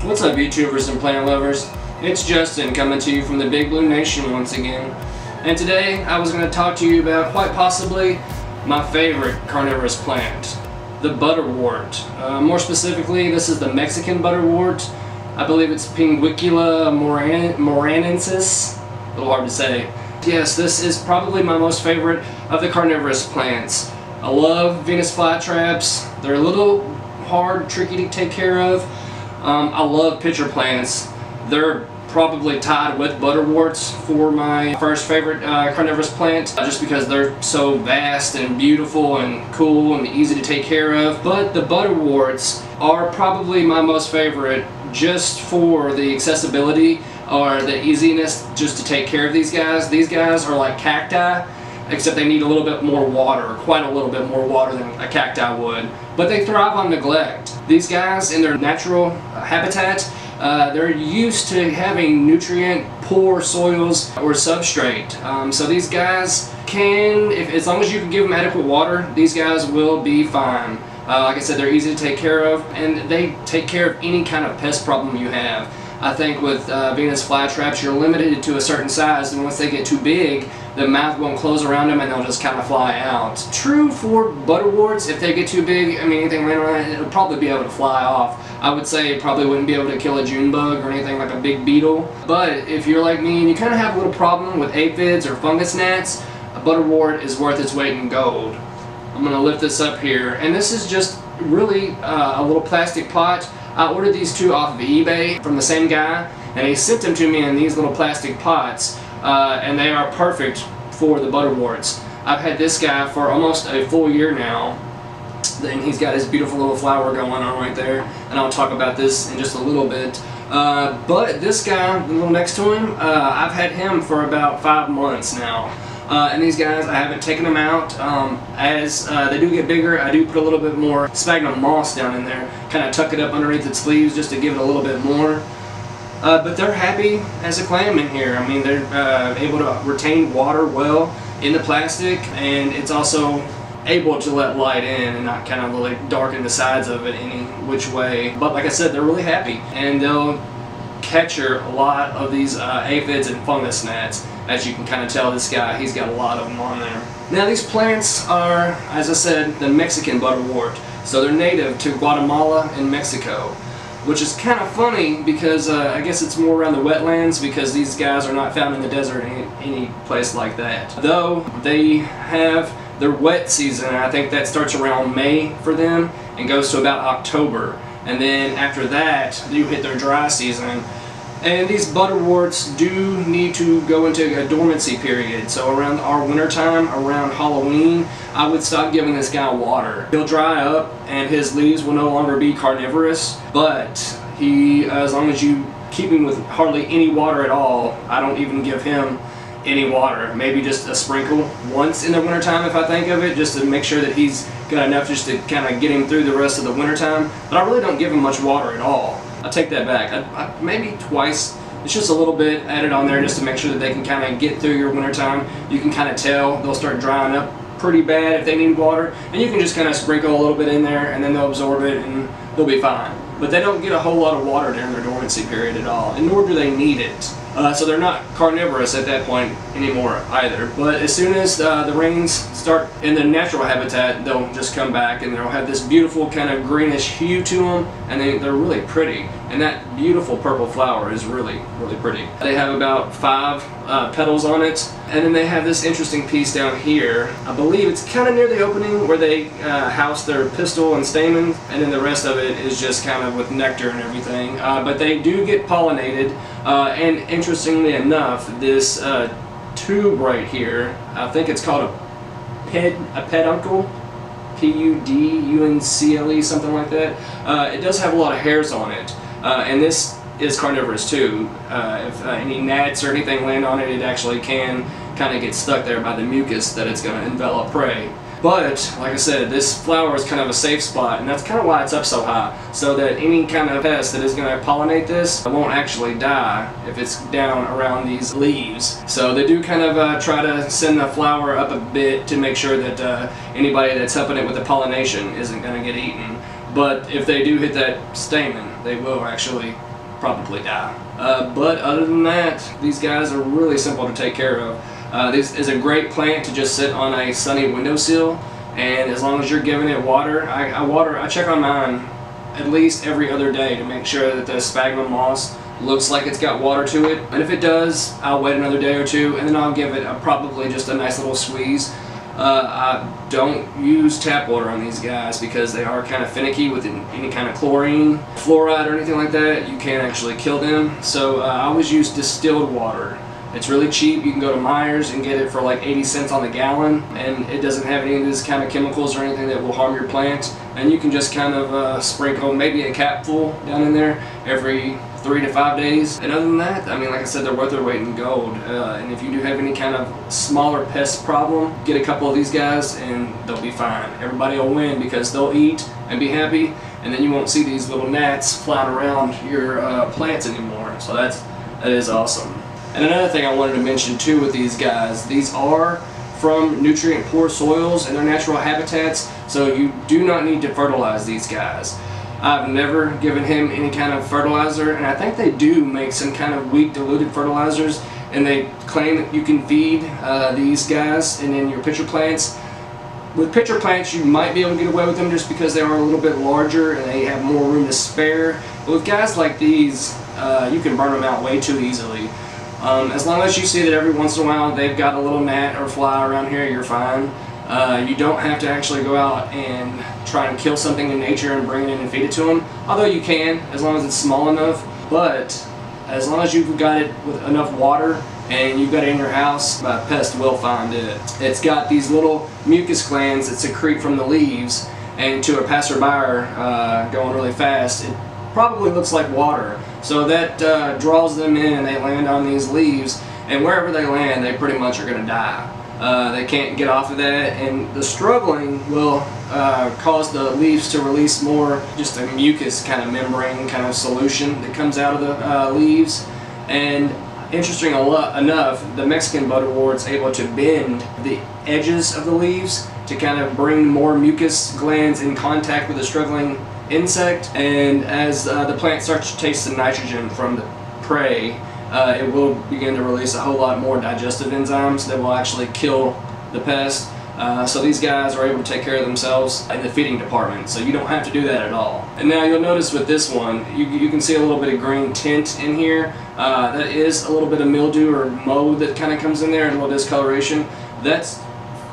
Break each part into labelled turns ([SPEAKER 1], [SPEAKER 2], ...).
[SPEAKER 1] What's up, YouTubers and plant lovers? It's Justin coming to you from the Big Blue Nation once again. And today I was going to talk to you about quite possibly my favorite carnivorous plant, the butterwort. More specifically, this is the Mexican butterwort. I believe it's Pinguicula moranensis. A little hard to say. Yes, this is probably my most favorite of the carnivorous plants. I love Venus flytraps. They're a little hard, tricky to take care of. I love pitcher plants. They're probably tied with butterworts for my first favorite carnivorous plant, just because they're so vast and beautiful and cool and easy to take care of. But the butterworts are probably my most favorite just for the accessibility or the easiness just to take care of these guys. These guys are like cacti, except they need a little bit more water, quite a little bit more water than a cacti would. But they thrive on neglect. These guys, in their natural habitat, they're used to having nutrient-poor soils or substrate. So these guys can, as long as you can give them adequate water, these guys will be fine. Like I said, they're easy to take care of, and they take care of any kind of pest problem you have. I think with Venus flytraps, you're limited to a certain size, and once they get too big, the mouth won't close around them and they'll just kind of fly out. True for butterworts, if they get too big, I mean, anything landing on it, it'll probably be able to fly off. I would say it probably wouldn't be able to kill a June bug or anything like a big beetle. But if you're like me and you kind of have a little problem with aphids or fungus gnats, a butterwort is worth its weight in gold. I'm going to lift this up here, and this is just really a little plastic pot. I ordered these two off of eBay from the same guy, and he sent them to me in these little plastic pots, and they are perfect for the butterworts. I've had this guy for almost a full year now, and he's got his beautiful little flower going on right there, and I'll talk about this in just a little bit. But this guy, the little next to him, I've had him for about 5 months now. And these guys, I haven't taken them out. As they do get bigger, I do put a little bit more sphagnum moss down in there, kind of tuck it up underneath its leaves just to give it a little bit more. But they're happy as a clam in here. I mean, they're able to retain water well in the plastic, and it's also able to let light in and not kind of really darken the sides of it any which way. But like I said, they're really happy, and they'll capture a lot of these aphids and fungus gnats. As you can kind of tell, this guy, he's got a lot of them on there. Now these plants are, as I said, the Mexican butterwort. So they're native to Guatemala and Mexico, which is kind of funny because I guess it's more around the wetlands, because these guys are not found in the desert any place like that. Though they have their wet season, and I think that starts around May for them and goes to about October. And then after that, you hit their dry season. And these butterworts do need to go into a dormancy period. So around our winter time, around Halloween, I would stop giving this guy water. He'll dry up and his leaves will no longer be carnivorous, but as long as you keep him with hardly any water at all, I don't even give him any water. Maybe just a sprinkle once in the wintertime if I think of it, just to make sure that he's got enough just to kind of get him through the rest of the wintertime. But I really don't give him much water at all. I take that back. Maybe twice. It's just a little bit added on there just to make sure that they can kind of get through your wintertime. You can kind of tell they'll start drying up pretty bad if they need water, and you can just kind of sprinkle a little bit in there and then they'll absorb it and they'll be fine. But they don't get a whole lot of water during their dormancy period at all, and nor do they need it. So they're not carnivorous at that point anymore either. But as soon as the rains start in the natural habitat, they'll just come back and they'll have this beautiful kind of greenish hue to them, and they're really pretty. And that beautiful purple flower is really, really pretty. They have about 5 petals on it, and then they have this interesting piece down here. I believe it's kind of near the opening where they house their pistil and stamen, and then the rest of it is just kind of with nectar and everything. But they do get pollinated, and interestingly enough, this tube right here, I think it's called a peduncle, P-U-D-U-N-C-L-E, something like that. It does have a lot of hairs on it, and this is carnivorous too. If any gnats or anything land on it, it actually can kind of get stuck there by the mucus that it's going to envelop prey. But, like I said, this flower is kind of a safe spot, and that's kind of why it's up so high, so that any kind of pest that is going to pollinate this won't actually die if it's down around these leaves. So they do kind of try to send the flower up a bit to make sure that anybody that's helping it with the pollination isn't going to get eaten. But if they do hit that stamen, they will actually probably die. But other than that, these guys are really simple to take care of. This is a great plant to just sit on a sunny windowsill, and as long as you're giving it water, I check on mine at least every other day to make sure that the sphagnum moss looks like it's got water to it. And if it does, I'll wait another day or two, and then I'll give it probably just a nice little squeeze. I don't use tap water on these guys because they are kind of finicky with any kind of chlorine, fluoride, or anything like that. You can actually kill them. So I always use distilled water. It's really cheap. You can go to Myers and get it for like 80 cents on the gallon, and it doesn't have any of these kind of chemicals or anything that will harm your plant. And you can just kind of sprinkle maybe a capful down in there every 3 to 5 days. And other than that, I mean, like I said, they're worth their weight in gold. And if you do have any kind of smaller pest problem, get a couple of these guys and they'll be fine. Everybody will win because they'll eat and be happy, and then you won't see these little gnats flying around your plants anymore. So that is awesome. And another thing I wanted to mention too with these guys, these are from nutrient poor soils and their natural habitats, so you do not need to fertilize these guys. I've never given him any kind of fertilizer, and I think they do make some kind of weak diluted fertilizers, and they claim that you can feed these guys and then your pitcher plants. With pitcher plants, you might be able to get away with them just because they are a little bit larger and they have more room to spare. But with guys like these, you can burn them out way too easily. As long as you see that every once in a while they've got a little gnat or fly around here, you're fine. You don't have to actually go out and try and kill something in nature and bring it in and feed it to them, although you can, as long as it's small enough. But as long as you've got it with enough water and you've got it in your house, a pest will find it. It's got these little mucus glands that secrete from the leaves, and to a passerby going really fast, it probably looks like water. So that draws them in, and they land on these leaves, and wherever they land, they pretty much are going to die. They can't get off of that, and the struggling will cause the leaves to release more, just a mucus kind of membrane kind of solution that comes out of the leaves. And interesting enough, the Mexican butterwort's able to bend the edges of the leaves to kind of bring more mucus glands in contact with the struggling insect, and as the plant starts to taste the nitrogen from the prey, it will begin to release a whole lot more digestive enzymes that will actually kill the pest. So these guys are able to take care of themselves in the feeding department, so you don't have to do that at all. And now you'll notice with this one, you can see a little bit of green tint in here. That is a little bit of mildew or mold that kind of comes in there, and a little discoloration. That's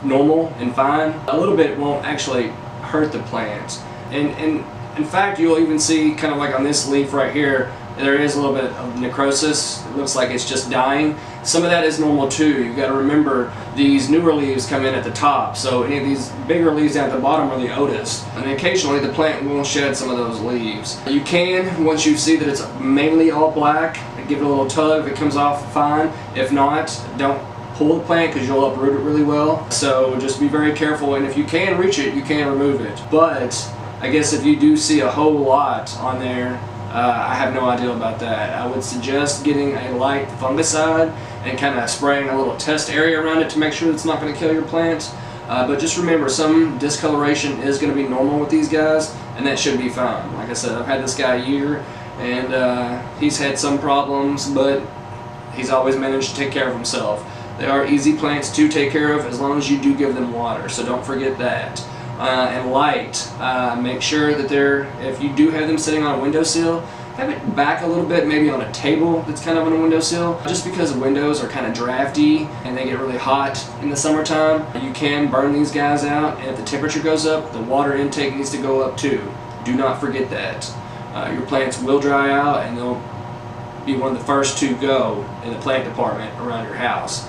[SPEAKER 1] normal and fine. A little bit won't actually hurt the plant. And in fact, you'll even see kind of like on this leaf right here, there is a little bit of necrosis. It looks like it's just dying. Some of that is normal too. You've got to remember these newer leaves come in at the top, so any of these bigger leaves down at the bottom are the oldest. And occasionally the plant will shed some of those leaves. You can, once you see that it's mainly all black, give it a little tug. If it comes off, fine. If not, don't pull the plant because you'll uproot it really well. So just be very careful, and if you can reach it, you can remove it. But I guess if you do see a whole lot on there, I have no idea about that. I would suggest getting a light fungicide and kind of spraying a little test area around it to make sure it's not going to kill your plant. But just remember, some discoloration is going to be normal with these guys, and that should be fine. Like I said, I've had this guy a year, and he's had some problems, but he's always managed to take care of himself. They are easy plants to take care of as long as you do give them water, so don't forget that. And light, make sure that if you do have them sitting on a windowsill, have it back a little bit, maybe on a table that's kind of on a windowsill. Just because the windows are kind of drafty and they get really hot in the summertime, you can burn these guys out, and if the temperature goes up, the water intake needs to go up too. Do not forget that. Your plants will dry out, and they'll be one of the first to go in the plant department around your house.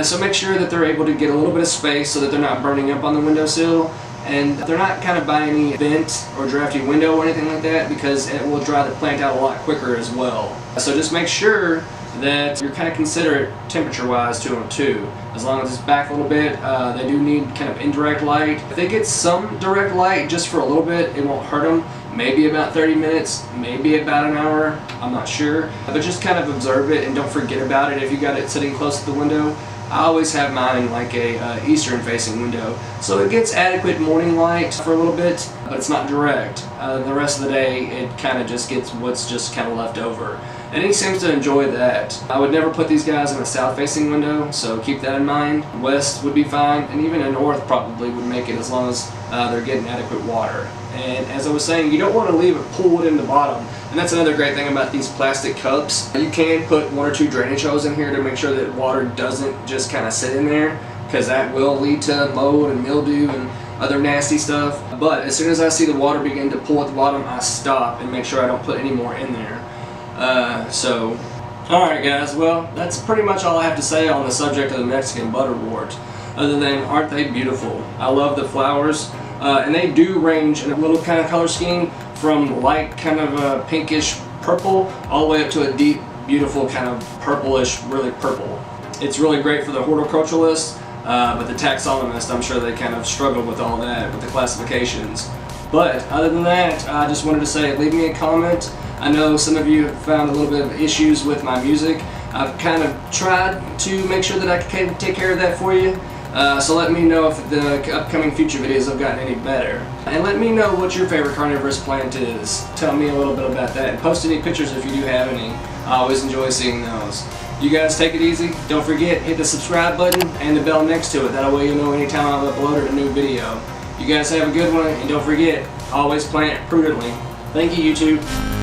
[SPEAKER 1] So make sure that they're able to get a little bit of space so that they're not burning up on the windowsill, and they're not kind of by any vent or drafty window or anything like that, because it will dry the plant out a lot quicker as well. So just make sure that you're kind of considerate temperature-wise to them too. As long as it's back a little bit, they do need kind of indirect light. If they get some direct light just for a little bit, it won't hurt them. Maybe about 30 minutes, maybe about an hour, I'm not sure. But just kind of observe it and don't forget about it if you got it sitting close to the window. I always have mine in like a eastern facing window, so it gets adequate morning light for a little bit, but it's not direct. The rest of the day it kind of just gets what's just kind of left over, and he seems to enjoy that. I would never put these guys in a south facing window, so keep that in mind. West would be fine, and even a north probably would make it, as long as they're getting adequate water. And as I was saying, you don't want to leave it pooled in the bottom. And that's another great thing about these plastic cups. You can put 1 or 2 drainage hoses in here to make sure that water doesn't just kind of sit in there, because that will lead to mold and mildew and other nasty stuff. But as soon as I see the water begin to pool at the bottom, I stop and make sure I don't put any more in there. Alright guys, well, that's pretty much all I have to say on the subject of the Mexican butterwort, other than aren't they beautiful? I love the flowers, and they do range in a little kind of color scheme from light kind of a pinkish purple all the way up to a deep, beautiful kind of purplish, really purple. It's really great for the horticulturalist, but the taxonomist, I'm sure they kind of struggle with all that, with the classifications. But other than that, I just wanted to say, leave me a comment. I know some of you have found a little bit of issues with my music. I've kind of tried to make sure that I can take care of that for you. So let me know if the upcoming future videos have gotten any better. And let me know what your favorite carnivorous plant is. Tell me a little bit about that. And post any pictures if you do have any. I always enjoy seeing those. You guys take it easy. Don't forget, hit the subscribe button and the bell next to it. That way you'll know anytime I've uploaded a new video. You guys have a good one, and don't forget, always plant prudently. Thank you, YouTube.